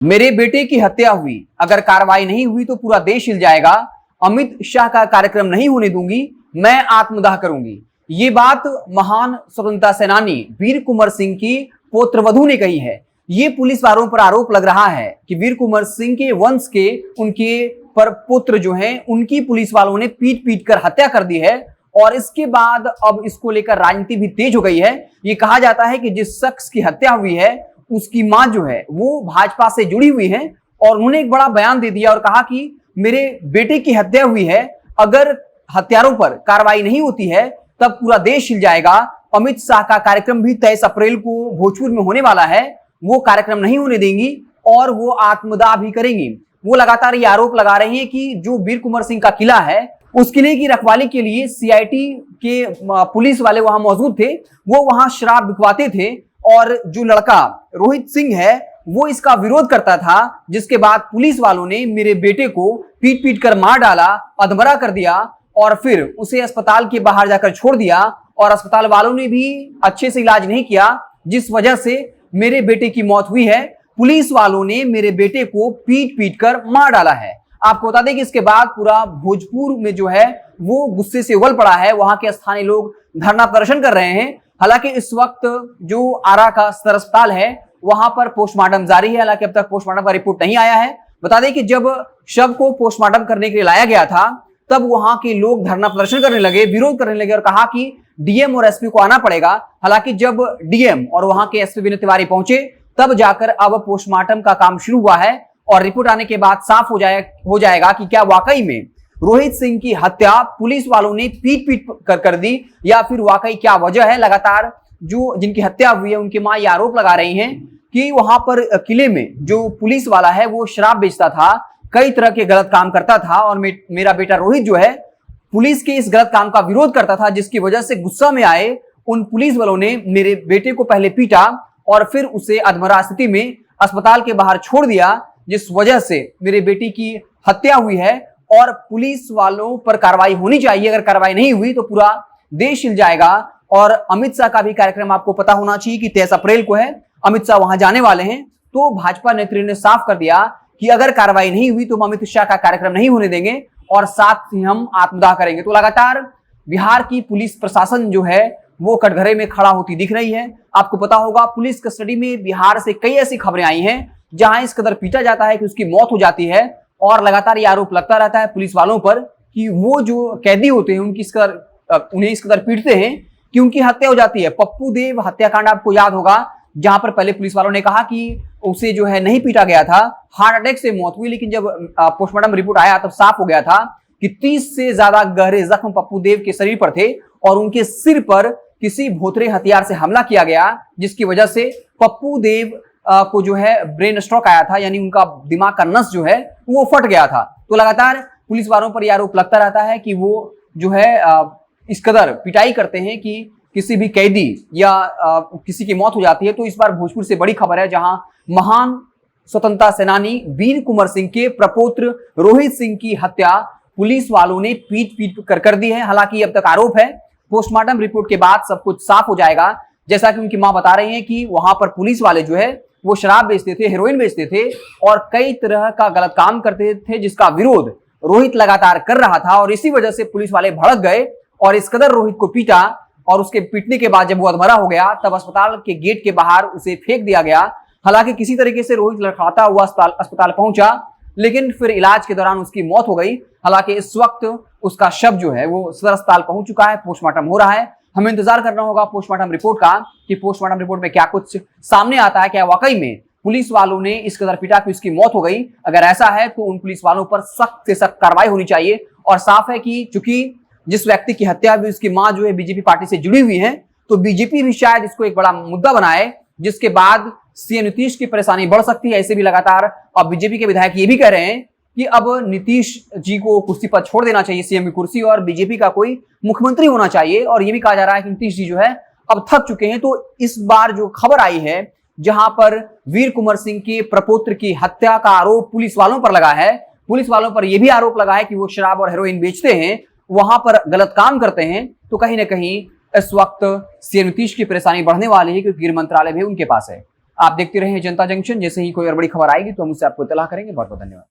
मेरे बेटे की हत्या हुई, अगर कार्रवाई नहीं हुई तो पूरा देश हिल जाएगा। अमित शाह का कार्यक्रम नहीं होने दूंगी, मैं आत्मदाह करूंगी। ये बात महान स्वतंत्रता सेनानी वीर कुंवर सिंह की पुत्रवधू ने कही है। ये पुलिस वालों पर आरोप लग रहा है कि वीर कुंवर सिंह के वंश के उनके पर पुत्र जो हैं उनकी पुलिस वालों ने पीट पीट कर हत्या कर दी है। और इसके बाद अब इसको लेकर राजनीति भी तेज हो गई है। ये कहा जाता है कि जिस शख्स की हत्या हुई है उसकी मां जो है वो भाजपा से जुड़ी हुई है और उन्होंने एक बड़ा बयान दे दिया और कहा कि मेरे बेटे की हत्या हुई है, अगर हत्यारों पर कार्रवाई नहीं होती है तब पूरा देश हिल जाएगा। अमित शाह का कार्यक्रम भी 23 अप्रैल को भोजपुर में होने वाला है, वो कार्यक्रम नहीं होने देंगी और वो आत्मदाह भी करेंगी। वो लगातार ये आरोप लगा रही है कि जो वीर कुंवर सिंह का किला है उस किले की रखवाली के लिए सीआईटी के पुलिस वाले वहां मौजूद थे, वो वहां शराब बिकवाते थे और जो लड़का रोहित सिंह है वो इसका विरोध करता था, जिसके बाद पुलिस वालों ने मेरे बेटे को पीट पीट कर मार डाला, अधमरा कर दिया और फिर उसे अस्पताल के बाहर जाकर छोड़ दिया और अस्पताल वालों ने भी अच्छे से इलाज नहीं किया, जिस वजह से मेरे बेटे की मौत हुई है। पुलिस वालों ने मेरे बेटे को पीट पीट कर मार डाला है। आपको बता दें कि इसके बाद पूरा भोजपुर में जो है वो गुस्से से उबल पड़ा है। वहां के स्थानीय लोग धरना प्रदर्शन कर रहे हैं। हालांकि इस वक्त जो आरा का सदर अस्पताल है वहां पर पोस्टमार्टम जारी है। हालांकि अब तक पोस्टमार्टम का रिपोर्ट नहीं आया है। बता दें कि जब शव को पोस्टमार्टम करने के लिए लाया गया था तब वहां के लोग धरना प्रदर्शन करने लगे, विरोध करने लगे और कहा कि डीएम और एसपी को आना पड़ेगा। हालांकि जब डीएम और वहां के एसपी विनय तिवारी पहुंचे तब जाकर अब पोस्टमार्टम का काम शुरू हुआ है और रिपोर्ट आने के बाद साफ हो जाएगा कि क्या वाकई में रोहित सिंह की हत्या पुलिस वालों ने पीट पीट कर दी या फिर वाकई क्या वजह है। लगातार जो जिनकी हत्या हुई है उनकी मां ये आरोप लगा रही हैं कि वहां पर किले में जो पुलिस वाला है वो शराब बेचता था, कई तरह के गलत काम करता था और मेरा बेटा रोहित जो है पुलिस के इस गलत काम का विरोध करता था, जिसकी वजह से गुस्सा में आए उन पुलिस वालों ने मेरे बेटे को पहले पीटा और फिर उसे अधमरा स्थिति में अस्पताल के बाहर छोड़ दिया, जिस वजह से मेरे बेटी की हत्या हुई है। और पुलिस वालों पर कार्रवाई होनी चाहिए, अगर कार्रवाई नहीं हुई तो पूरा देश हिल जाएगा। और अमित शाह का भी कार्यक्रम आपको पता होना चाहिए कि 23 अप्रैल को है, अमित शाह वहां जाने वाले हैं। तो भाजपा नेतृत्व ने साफ कर दिया कि अगर कार्रवाई नहीं हुई तो हम अमित शाह का कार्यक्रम नहीं होने देंगे और साथ ही हम आत्मदाह करेंगे। तो लगातार बिहार की पुलिस प्रशासन जो है वो कटघरे में खड़ा होती दिख रही है। आपको पता होगा पुलिस कस्टडी में बिहार से कई ऐसी खबरें आई हैं जहां इस कदर पीटा जाता है कि उसकी मौत हो जाती है और लगातार ये आरोप लगता रहता है पुलिस वालों पर कि वो जो कैदी होते हैं उन्हें इस कदर पीटते हैं कि उनकी हत्या हो जाती है। पप्पू देव हत्याकांड आपको याद होगा, जहां पर पहले पुलिस वालों ने कहा कि उसे जो है नहीं पीटा गया था, हार्ट अटैक से मौत हुई, लेकिन जब पोस्टमार्टम रिपोर्ट आया तब साफ हो गया था कि 30 से ज्यादा गहरे जख्म पप्पू देव के शरीर पर थे और उनके सिर पर किसी भोथरे हथियार से हमला किया गया, जिसकी वजह से पप्पू देव को जो है ब्रेन स्ट्रोक आया था, यानी उनका दिमाग का नस जो है वो फट गया था। तो लगातार पुलिस वालों पर यह आरोप लगता रहता है कि वो जो है इस कदर पिटाई करते हैं कि किसी भी कैदी या किसी की मौत हो जाती है। तो इस बार भोजपुर से बड़ी खबर है, जहां महान स्वतंत्रता सेनानी वीर कुंवर सिंह के प्रपौत्र रोहित सिंह की हत्या पुलिस वालों ने पीट पीट कर दी है। हालांकि अब तक आरोप है, पोस्टमार्टम रिपोर्ट के बाद सब कुछ साफ हो जाएगा। जैसा कि उनकी मां बता रही हैं कि वहां पर पुलिस वाले जो है वो शराब बेचते थे, हेरोइन बेचते थे और कई तरह का गलत काम करते थे, जिसका विरोध रोहित लगातार कर रहा था और इसी वजह से पुलिस वाले भड़क गए और इस कदर रोहित को पीटा और उसके पीटने के बाद जब वो अधमरा हो गया तब अस्पताल के गेट के बाहर उसे फेंक दिया गया। हालांकि किसी तरीके से रोहित लड़खड़ाता हुआ अस्पताल पहुंचा, लेकिन फिर इलाज के दौरान उसकी मौत हो गई। हालांकि इस वक्त उसका शव जो है वो सदर अस्पताल पहुंच चुका है, पोस्टमार्टम हो रहा है। हमें इंतजार करना होगा पोस्टमार्टम रिपोर्ट का कि पोस्टमार्टम रिपोर्ट में क्या कुछ सामने आता है, क्या वाकई में पुलिस वालों ने इस कदर पीटा कि उसकी मौत हो गई। अगर ऐसा है तो उन पुलिस वालों पर सख्त से सख्त कार्रवाई होनी चाहिए। और साफ है कि चूंकि जिस व्यक्ति की हत्या हुई उसकी मां जो है बीजेपी पार्टी से जुड़ी हुई है, तो बीजेपी भी शायद इसको एक बड़ा मुद्दा बनाए, जिसके बाद सीएम नीतीश की परेशानी बढ़ सकती है। ऐसे भी लगातार अब बीजेपी के विधायक ये भी कह रहे हैं कि अब नीतीश जी को कुर्सी पर छोड़ देना चाहिए, सीएम की कुर्सी, और बीजेपी का कोई मुख्यमंत्री होना चाहिए। और ये भी कहा जा रहा है कि नीतीश जी जो है अब थक चुके हैं। तो इस बार जो खबर आई है जहां पर वीर कुंवर सिंह के प्रपौत्र की हत्या का आरोप पुलिस वालों पर लगा है, पुलिस वालों पर यह भी आरोप लगा है कि वो शराब और हेरोइन बेचते हैं, वहां पर गलत काम करते हैं, तो कहीं ना कहीं इस वक्त सीएम नीतीश की परेशानी बढ़ने वाली है, क्योंकि गृह मंत्रालय भी उनके पास है। आप देखते रहे जनता जंक्शन। जैसे ही कोई और बड़ी खबर आएगी तो हम उससे आपको इत्तला करेंगे। बहुत बहुत धन्यवाद।